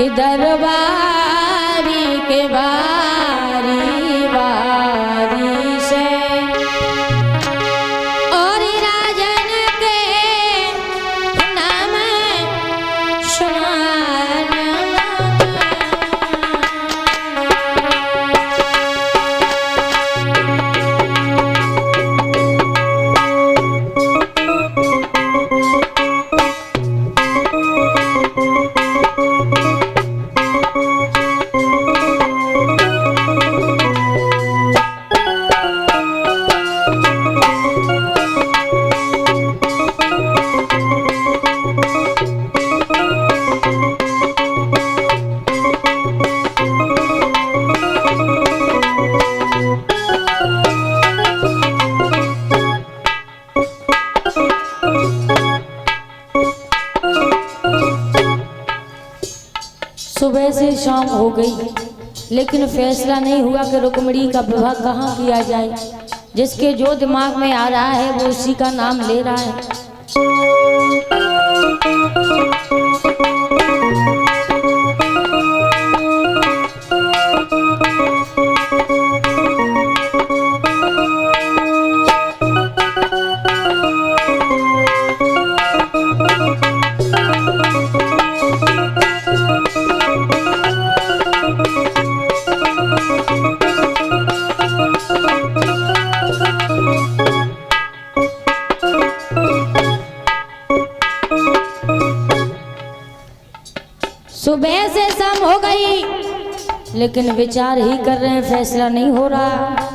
कि दरबारी के बारी बारी से और राजन के नाम सुनाना। सुबह से शाम हो गई लेकिन फैसला नहीं हुआ कि रुक्मिणी का विवाह कहाँ किया जाए। जिसके जो दिमाग में आ रहा है वो उसी का नाम ले रहा है। सुबह से शाम हो गई लेकिन विचार ही कर रहे हैं, फैसला नहीं हो रहा।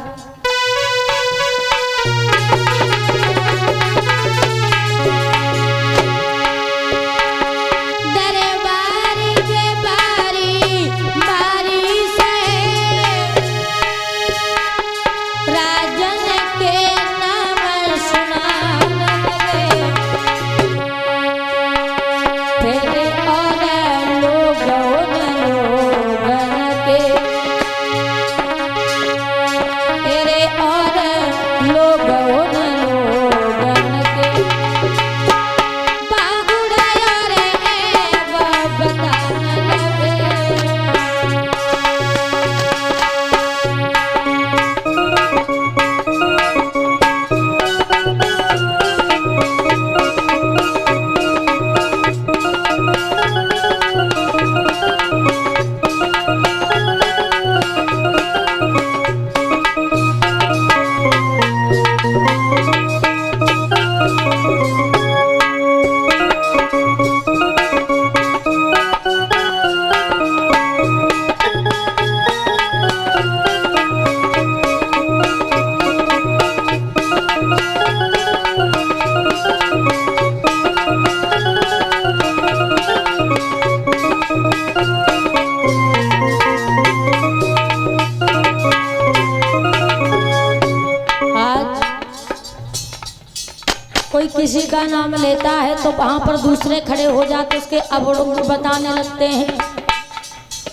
कोई किसी का नाम लेता है तो वहां पर दूसरे खड़े हो जाते उसके अवगुण बताने लगते हैं।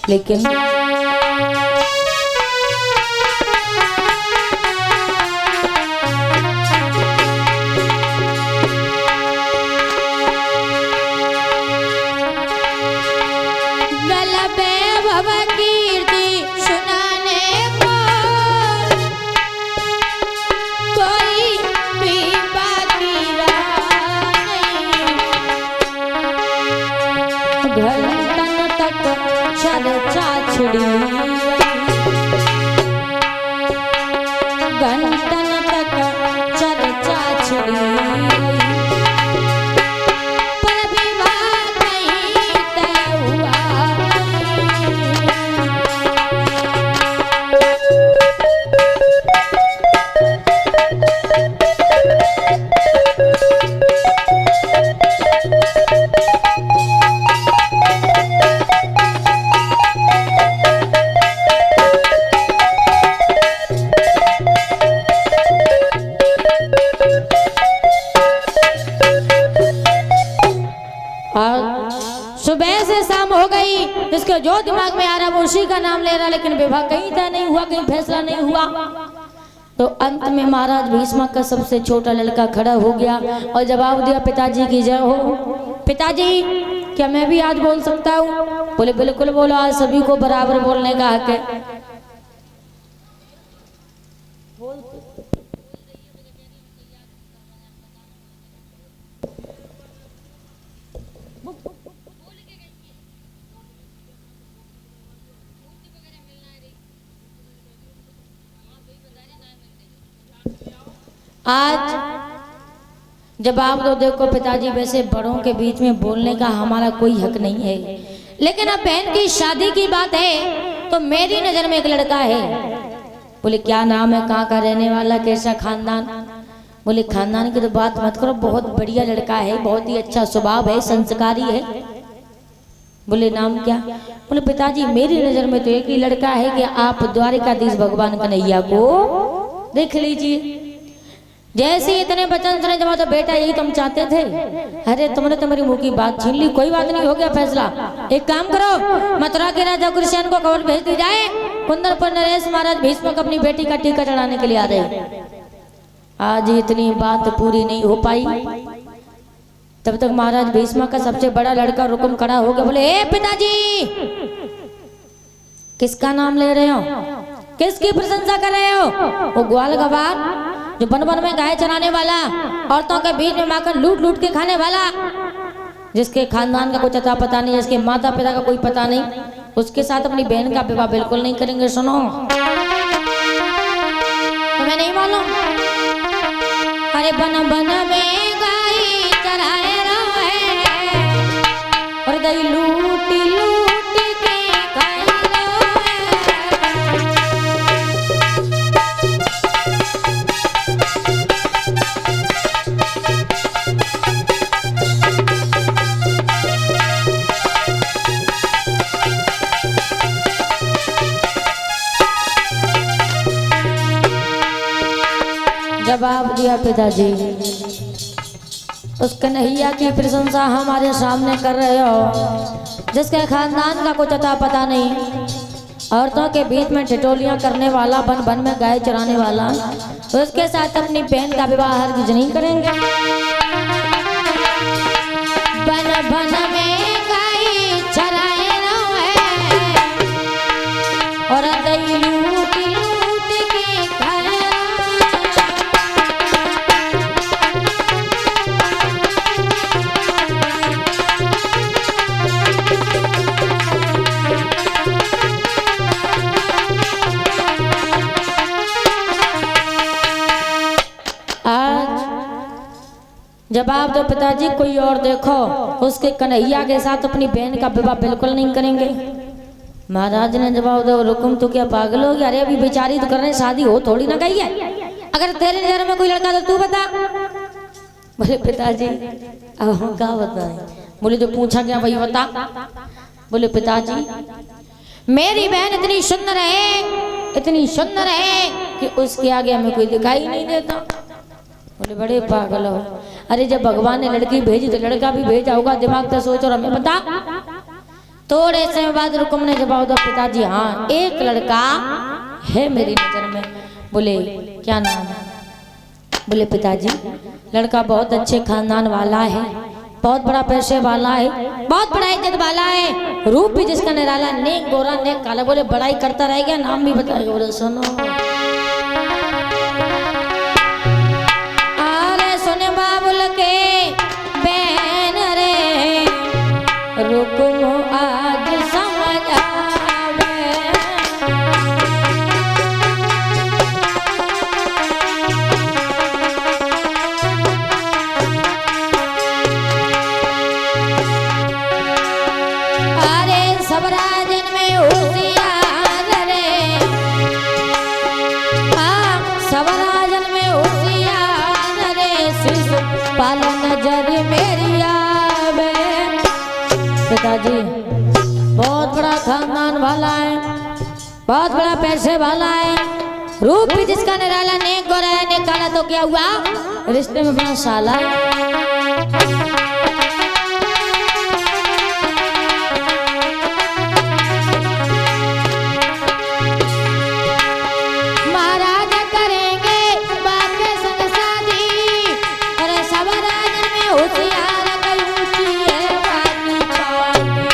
लेकिन घंटन तक चर्चा छिड़ी, घंटन तक चर्चा छिड़ी, पर विवाह नहीं तय हुआ। सुबह से शाम हो गई, इसके जो दिमाग में आ रहा वो उसी का नाम ले रहा, लेकिन विवाह कहीं तय नहीं हुआ, कहीं फैसला नहीं हुआ। तो अंत में महाराज भीष्म का सबसे छोटा लड़का खड़ा हो गया और जवाब दिया, पिताजी की जय हो। पिताजी क्या मैं भी आज बोल सकता हूँ? बोले बिल्कुल बोलो, आज सभी को बराबर बोलने का हक है। आज जब आप तो देखो पिताजी, वैसे बड़ों के बीच में बोलने का हमारा कोई हक नहीं है, लेकिन अब बहन की शादी की बात है तो मेरी नजर में एक लड़का है। बोले क्या नाम है, कहाँ का रहने वाला, कैसा खानदान? बोले खानदान की तो बात मत करो, बहुत बढ़िया लड़का है, बहुत ही अच्छा स्वभाव है, संस्कारी है। बोले नाम क्या? बोले पिताजी मेरी नजर में तो एक ही लड़का है कि आप द्वारिकाधीश भगवान कन्हैया को देख लीजिए। जैसे इतने वचन सुने जब तो बेटा यही तुम चाहते थे। अरे तुमने तो मेरी मुंह की बात छीन ली, कोई बात नहीं, हो गया फैसला। एक काम करो, मथुरा के राजा कृष्ण को खबर भेज दी जाए, कुंदर पर नरेश महाराज भीष्मक अपनी बेटी का टीका चढ़ाने के लिए आ रहे। आज इतनी बात पूरी नहीं हो पाई, तब तक महाराज भीष्मक का सबसे बड़ा लड़का रुकुम खड़ा हो गया। बोले ए पिताजी, किसका नाम ले रहे हो, किसकी प्रशंसा कर रहे हो? वो ग्वाल गवार जो बन बन में गाय चराने वाला, औरतों के बीच में माखन लूट लूट के खाने वाला, जिसके खानदान का कुछ अता पता नहीं, जिसके माता पिता का कोई पता नहीं, उसके साथ अपनी बहन का विवाह बिल्कुल नहीं करेंगे। सुनो, तुम्हें नहीं मालूम? अरे बन बन में गाय चराए रहे और दही लूट लूट के खाए जवाब दिया पिताजी। उस कन्हैया की प्रशंसा हमारे सामने कर रहे हो, जिसके खानदान का कुछ अता पता नहीं, औरतों के बीच में ठिठोलियां करने वाला, बन बन में गाय चराने वाला, उसके साथ अपनी बहन का विवाह हरगिज नहीं करेंगे। बन बन में गाय चराए रहे और दही लूट लूट के खाए। जवाब दो पिताजी, कोई और देखो, उसके कन्हैया के साथ अपनी बहन का विवाह बिल्कुल नहीं करेंगे। महाराज ने जवाब दो, रुकुम तो क्या पागल हो गया? अरे अभी बेचारी तो कर रहे, शादी हो थोड़ी ना गई है, अगर तेरे नजर में कोई लड़का तो तू बता। बोले पिताजी अब हम क्या बताएं? बोले जो पूछा गया वही बता। बोले पिताजी मेरी बहन इतनी सुंदर है, इतनी सुंदर है कि उसके आगे हमें कोई दिखाई नहीं देता। बोले बड़े पागल हो, अरे जब भगवान ने लड़की भेजी तो लड़का भी भेजा होगा, दिमाग तो सोच और हमें बता। थोड़े समय बाद रुकुम ने जवाब दिया, पिताजी हाँ एक लड़का है मेरी नजर में। बोले क्या नाम है? बोले पिताजी लड़का बहुत अच्छे खानदान वाला है, बहुत बड़ा पैसे वाला है, बहुत बड़ा इज्जत वाला है, रूप भी जिसका निराला, नेक गोरा नेक काला। बोले बड़ाई करता रह गया, नाम भी बताएगा। बोले सुनो, अरे सुने बाबुल के बहन रे, रुकुम आज समझ आवे। अरे सब राजन में होशियार रे, सब राजन में होशियार रे, शिशु पालो नजर मेरी आवे। पिताजी बहुत बड़ा खानदान वाला है, बहुत बड़ा पैसे वाला है, रूप भी जिसका निराला, नेक गोरा है नेक काला, तो क्या हुआ रिश्ते में बड़ा साला। महाराज करेंगे बाप के संग शादी, अरे सब राजन में होशियार कई ऊंची है बाकी पाती।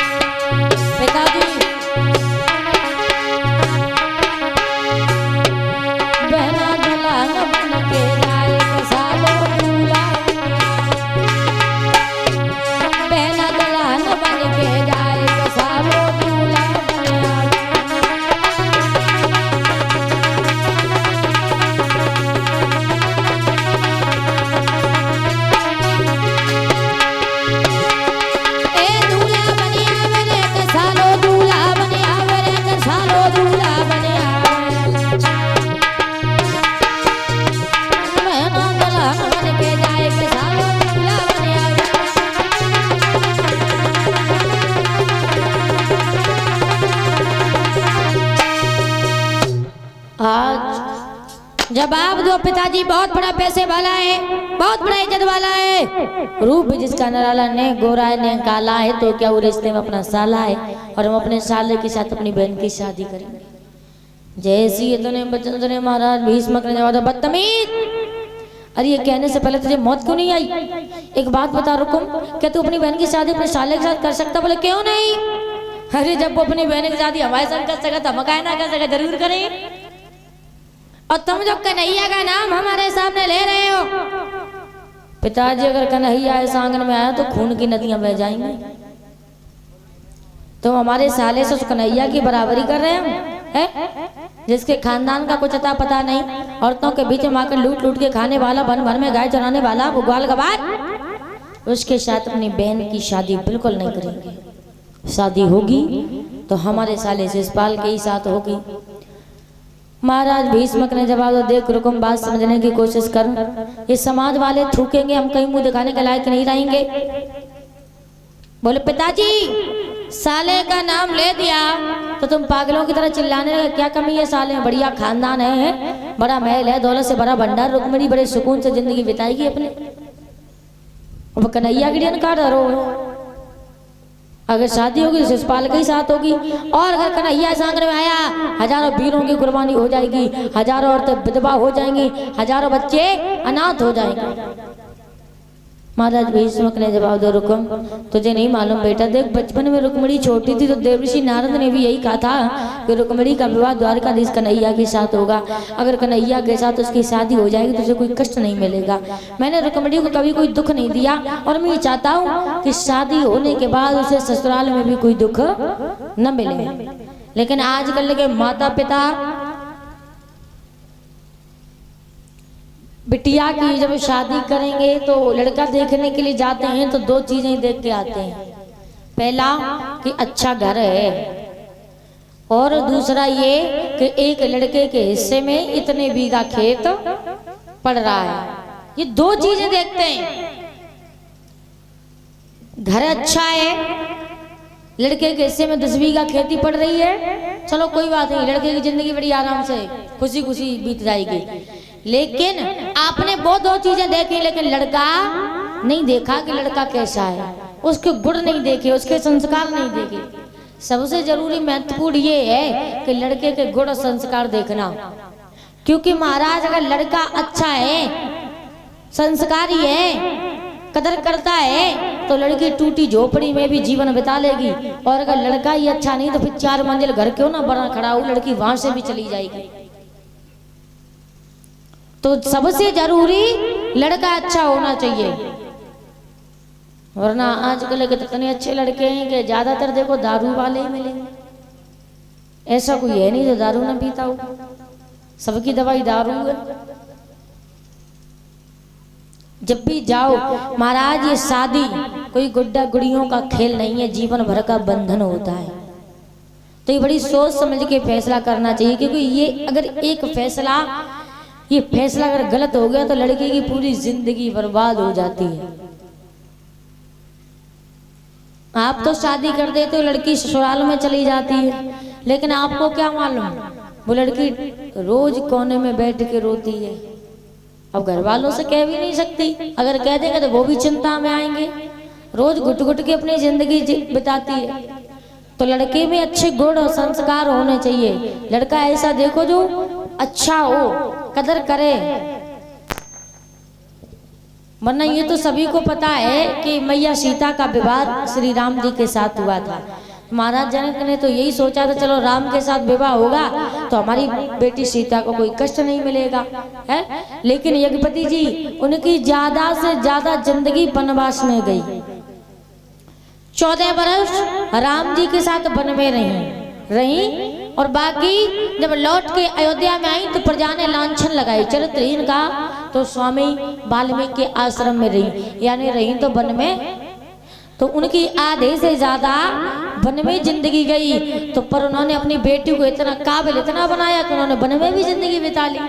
जवाब दो पिताजी बहुत बड़ा पैसे वाला है, बहुत बड़ा इज्जत वाला है, रूप भी जिसका निराला ने गोरा है ने काला है, तो क्या वो रिश्ते में अपना साला है और हम अपने साले के साथ अपनी बहन की शादी करेंगे। जैसी इतने बच्चन सुने महाराज भीष्म ने जवाब दिया, बदतमीज, अरे ये कहने से पहले तुझे मौत क्यों नहीं आई? एक बात बता रुकुम, क्या तू अपनी बहन की शादी अपने साले के साथ कर सकता? बोले क्यों नहीं? अरे जब वो अपनी बहन की शादी हमारे साथ कर सका तो हम काहे ना कर सका, जरूर करें। और तुम जो कन्हैया का नाम हमारे सामने ले रहे हो, पिताजी अगर कन्हैया इस आंगन में आया तो खून की नदियां बह जाएंगी। तुम हमारे साले से उस कन्हैया की बराबरी कर रहे हो, है? जिसके खानदान का कुछ अता पता नहीं, औरतों के बीच में आकर लूट लूट के खाने वाला, बन भर में गाय चराने वाला, ग्वाल गवार, उसके साथ अपनी बहन की शादी बिल्कुल नहीं करेंगे। शादी होगी तो हमारे साले शिषपाल के ही साथ होगी। महाराज भीष्म ने जवाब दो, देख रुकुम, बात समझने की कोशिश कर, ये समाज वाले थूकेंगे, हम कहीं मुंह दिखाने के लायक नहीं रहेंगे। बोले पिताजी साले का नाम ले दिया तो तुम पागलों की तरह चिल्लाने लगे, क्या कमी है साले में? बढ़िया खानदान है, बड़ा महल है, दौलत से बड़ा भंडार, रुक्मिणी बड़े सुकून से जिंदगी बिताएगी अपने। अब कन्हैया की का डर हो, अगर शादी होगी तो शिषपाल के ही साथ होगी, और अगर कन्हैया इस आंगन में आया हजारों वीरों की कुर्बानी हो जाएगी, हजारों औरतें विधवा हो जाएंगी, हजारों बच्चे अनाथ हो जाएंगे। महाराज भीष्म ने जवाब दो, रुकुम तुझे नहीं मालूम बेटा, देख बचपन में रुक्मिणी छोटी थी तो देवर्षि नारद ने भी यही कहा था कि रुक्मिणी का विवाह द्वारकाधीश कन्हैया के साथ होगा, अगर कन्हैया के साथ उसकी शादी हो जाएगी तो उसे कोई कष्ट नहीं मिलेगा। मैंने रुक्मिणी को कभी कोई दुख नहीं दिया और मैं ये चाहता हूँ कि शादी होने के बाद उसे ससुराल में भी कोई दुख न मिले। लेकिन आजकल के माता पिता बिटिया की जब शादी करेंगे तो लड़का देखने के लिए जाते हैं तो दो चीजें देख के आते हैं, पहला कि अच्छा घर है, और दूसरा ये कि एक लड़के के हिस्से में इतने बीघा खेत पड़ रहा है। ये दो चीजें देखते हैं, घर अच्छा है, लड़के के हिस्से में 10 बीघा खेती पड़ रही है, चलो कोई बात नहीं, लड़के की जिंदगी बड़ी आराम से खुशी खुशी बीत जाएगी। लेकिन आपने वो दो चीजें देखी, लेकिन लड़का नहीं देखा कि लड़का कैसा है, उसके गुण नहीं देखे, उसके संस्कार नहीं देखे। सबसे जरूरी महत्वपूर्ण ये है कि लड़के के गुण और संस्कार देखना, क्योंकि महाराज अगर लड़का अच्छा है, संस्कारी है, कदर करता है तो लड़की टूटी झोपड़ी में भी जीवन बिता लेगी, और अगर लड़का ही अच्छा नहीं तो फिर 4 मंजिल घर क्यों ना बना खड़ा हो, लड़की वहां से भी चली जाएगी। तो सबसे जरूरी लड़का अच्छा होना चाहिए, वरना आजकल के इतने अच्छे लड़के हैं कि ज्यादातर देखो दारू वाले ही मिलेंगे। ऐसा कोई है नहीं जो दारू ना पीता हो, सबकी दवाई दारू है। जब भी जाओ महाराज, ये शादी कोई गुड्डा गुड़ियों का खेल नहीं है, जीवन भर का बंधन होता है। तो ये बड़ी सोच समझ के फैसला करना चाहिए, क्योंकि ये अगर एक फैसला अगर गलत हो गया तो लड़की की पूरी जिंदगी बर्बाद हो जाती है। आप तो शादी कर देते हो, लड़की ससुराल में चली जाती है, लेकिन आपको क्या मालूम वो लड़की रोज कोने में बैठ के रोती है। अब घर वालों से कह भी नहीं सकती, अगर कह देंगे तो वो भी चिंता में आएंगे, रोज घुट घुट के अपनी जिंदगी बिताती है। तो लड़के में अच्छे गुण और संस्कार होने चाहिए। लड़का ऐसा देखो जो अच्छा हो, कदर करे, वरना ये तो सभी को पता है कि मैया सीता का विवाह श्री राम जी के साथ हुआ था। महाराज जनक ने तो यही सोचा था, चलो राम के साथ विवाह होगा तो हमारी बेटी सीता को कोई कष्ट नहीं मिलेगा, है? लेकिन यज्ञपति जी उनकी ज्यादा से ज्यादा जिंदगी वनवास में गई। 14 वर्ष राम जी के साथ वन में रही और बाकी जब लौट के अयोध्या में आई तो प्रजा ने लांछन लगाई चरित्रहीन का, तो स्वामी वाल्मीकि के आश्रम में रही, यानी रही तो वन में। तो उनकी आधे से ज्यादा वन में जिंदगी गई, तो पर उन्होंने अपनी बेटी को इतना काबिल इतना बनाया कि उन्होंने वन में भी जिंदगी बिता ली।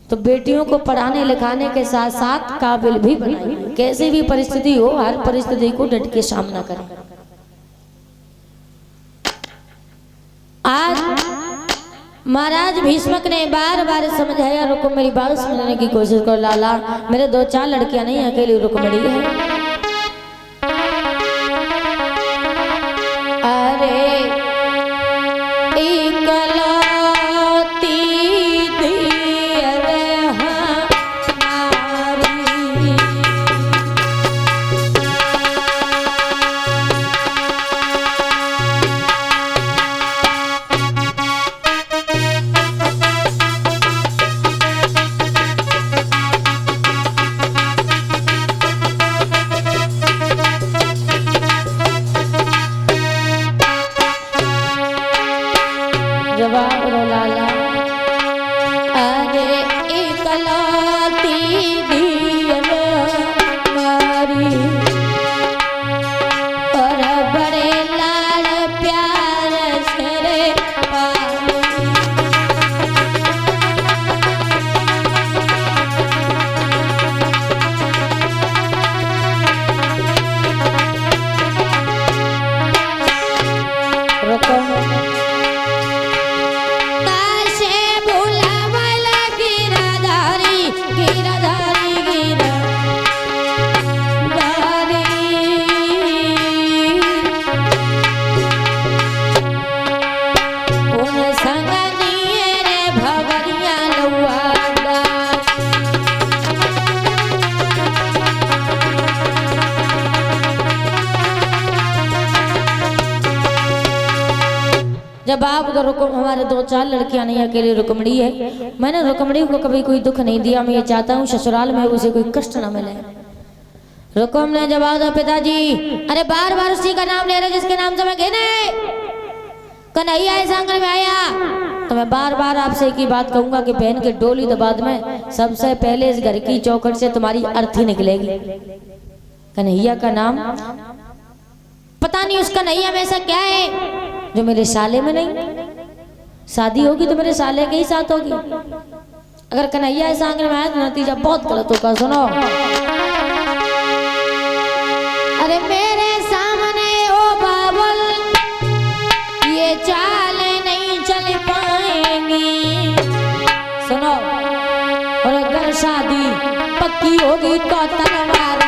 तो बेटियों को पढ़ाने लिखाने के साथ साथ काबिल भी बनाई, कैसी भी परिस्थिति हो हर परिस्थिति को डट के सामना करें। आज महाराज भीष्मक ने बार बार समझाया, रुको मेरी बात समझने की कोशिश करो लाला, मेरे 2-4 लड़कियां नहीं, अकेली रुक्मिणी है। अरे इकलौती दियर हमारी, जवाब दो लाला। अरे इकलौती दियर हमारी, और बड़े लाड़ प्यार से रे पाली। रुको जब आप तो रुको, हमारे 2-4 लड़कियां नहीं, अकेली रुक्मिणी है। मैंने रुक्मिणी को कभी कोई दुख नहीं दिया, मैं ये चाहता हूँ ससुराल में उसे कोई कष्ट न मिले। रुकुम ने जवाब दिया, पिताजी अरे बार बार उसी का नाम ले रहे जिसके नाम से मैं घेने कन्हैया इस आंगन में आया, तो मैं बार बार आपसे एक ही बात कहूंगा कि बहन के डोली तो बाद में, सबसे पहले इस घर की चौखट से तुम्हारी अर्थी निकलेगी। कन्हैया का नाम, पता नहीं उस कन्हैया में ऐसा क्या है जो मेरे साले में नहीं। शादी होगी तो मेरे साले के ही साथ होगी। अगर कन्हैया इस आंगन में आया तो नतीजा बहुत गलत होगा। सुनो, अरे मेरे सामने ओ बाबुल ये चाल नहीं चल पाएंगी। सुनो, और अगर शादी पक्की होगी तो तलवार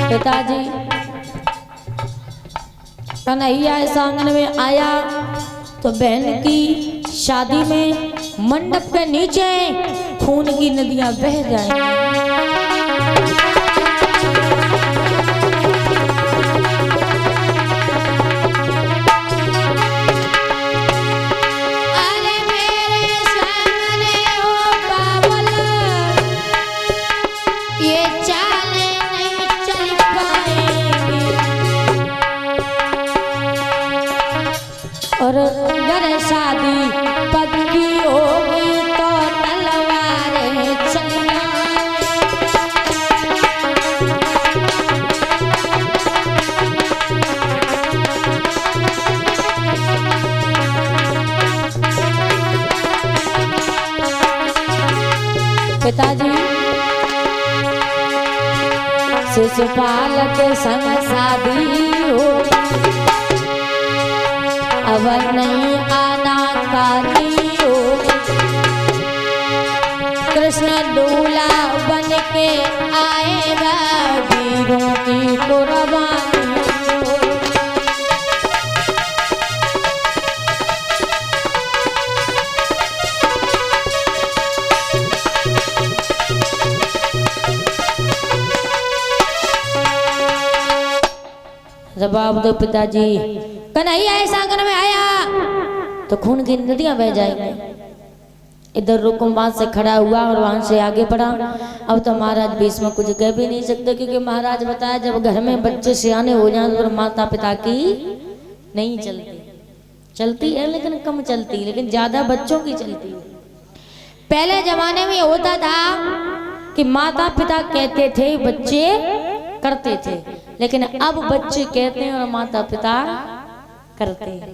पिताजी। कन्हैया इस आंगन में आया तो बहन की शादी में मंडप के नीचे खून की नदियां बह जाएंगी। अरे मेरे सामने ओ बाबुल ये चाले नहीं चल पाएंगी, और अगर शादी पक्की होगी तो तलवारें चलना। पिताजी शिशुपाल के संग शादी हो, अब नहीं आना काती हो। कृष्ण दूल्हा बन के आएगा, वीरों की कुर्बानी हो। जवाब दो पिताजी। कन्हैया इस आंगन में आया तो खून की नदियां बह जाएंगी। इधर रुकुम वहां से खड़ा हुआ और वहां से आगे बढ़ा। अब तो महाराज भीष्म कुछ कह भी नहीं सकते, क्योंकि महाराज बताया जब घर में बच्चे सियाने हो जाए तो माता पिता की नहीं चलती, चलती है लेकिन कम चलती, लेकिन ज्यादा बच्चों की चलती है। पहले जमाने में होता था कि माता पिता कहते थे बच्चे करते थे, लेकिन अब बच्चे कहते हैं और माता पिता करते हैं।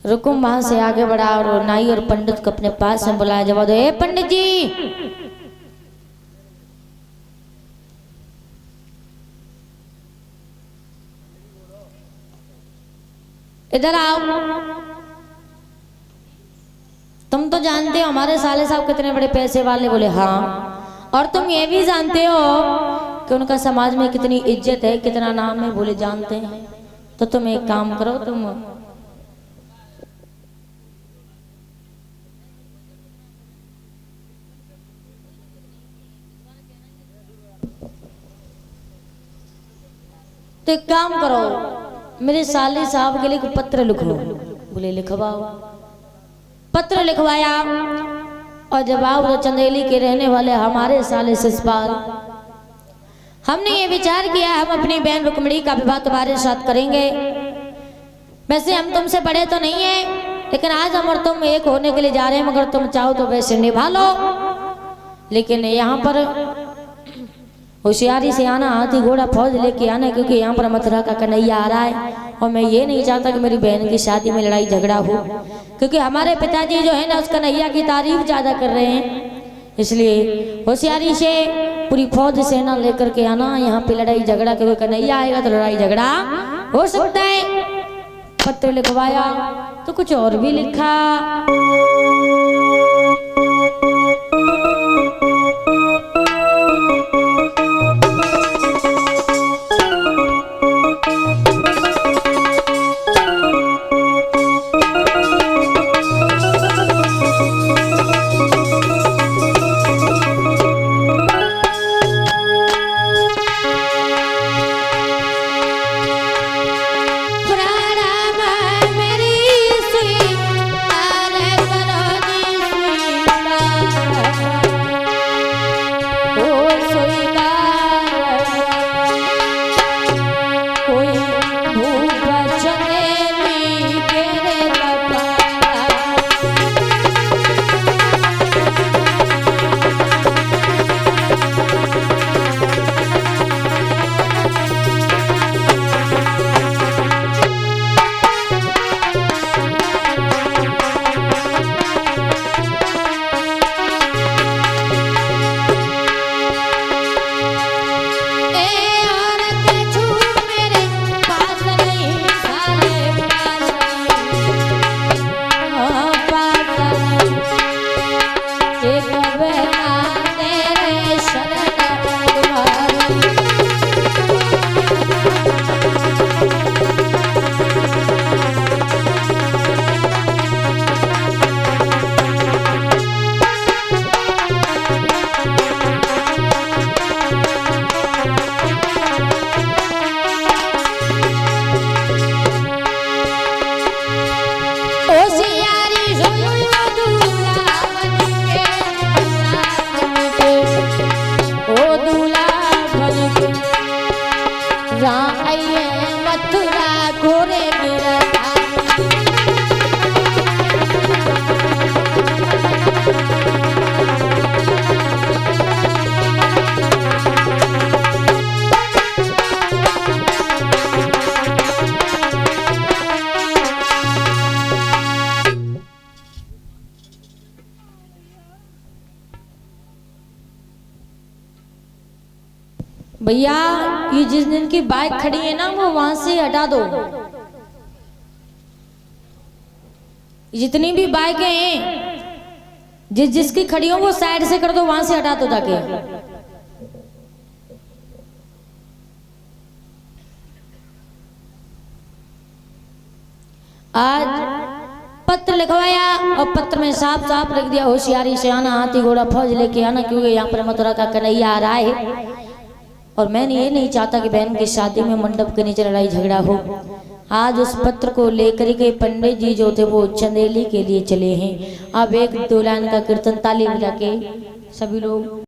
रुकुम वहां से आगे बढ़ा और नाई और पंडित को अपने पास में बुलाया। जवाब दो, ए पंडित जी, इधर आओ। तुम तो जानते हो हमारे साले साहब कितने बड़े पैसे वाले। बोले हाँ, और तुम ये भी जानते हो कि उनका समाज में कितनी इज्जत है, कितना नाम है। बोले जानते हैं। तो तुम एक काम करो, तुम तो एक काम करो, मेरे साले साहब के लिए एक पत्र लिखो। बोले लिखवाओ। पत्र लिखवाया और जवाब दो, चंदेली के रहने वाले हमारे साले शिषपाल, हमने ये विचार किया हम अपनी बहन रुक्मिणी का विवाह तुम्हारे साथ करेंगे। वैसे हम तुमसे बड़े तो नहीं है, लेकिन आज हम और तुम एक होने के लिए जा रहे हैं। मगर तुम चाहो तो वैसे निभा लो, लेकिन यहाँ पर होशियारी से आना, हाथी घोड़ा फौज लेके आना, क्योंकि यहाँ पर मथुरा का कन्हैया आ रहा है। और मैं ये नहीं चाहता कि मेरी बहन की शादी में लड़ाई झगड़ा हो, क्योंकि हमारे पिताजी जो है ना उस कन्हैया की तारीफ ज्यादा कर रहे हैं। इसलिए होशियारी से पूरी फौज सेना लेकर के आना यहाँ पे लड़ाई झगड़ा, क्योंकि कन्हैया आएगा तो लड़ाई झगड़ा हो सकता है। पत्र लिखवाया तो कुछ और भी लिखा। भैया ये जिस दिन की बाइक खड़ी है ना वो वहां से हटा दो। जितनी भी बाइकें हैं जिसकी खड़ी हो वो साइड से कर दो, वहां से हटा दो जाके। आज पत्र लिखवाया और पत्र में साफ साफ लिख दिया, होशियारी से आना, हाथी घोड़ा फौज लेके आना, क्योंकि यहाँ पर मथुरा का कन्हैया आ रहा है। और मैंने ये नहीं चाहता कि बहन की शादी में मंडप के नीचे लड़ाई झगड़ा हो। आज उस पत्र को लेकर के पंडित जी जो थे वो चंदेली के लिए चले हैं। अब एक दो लाइन का कीर्तन ताली बजा के सभी लोग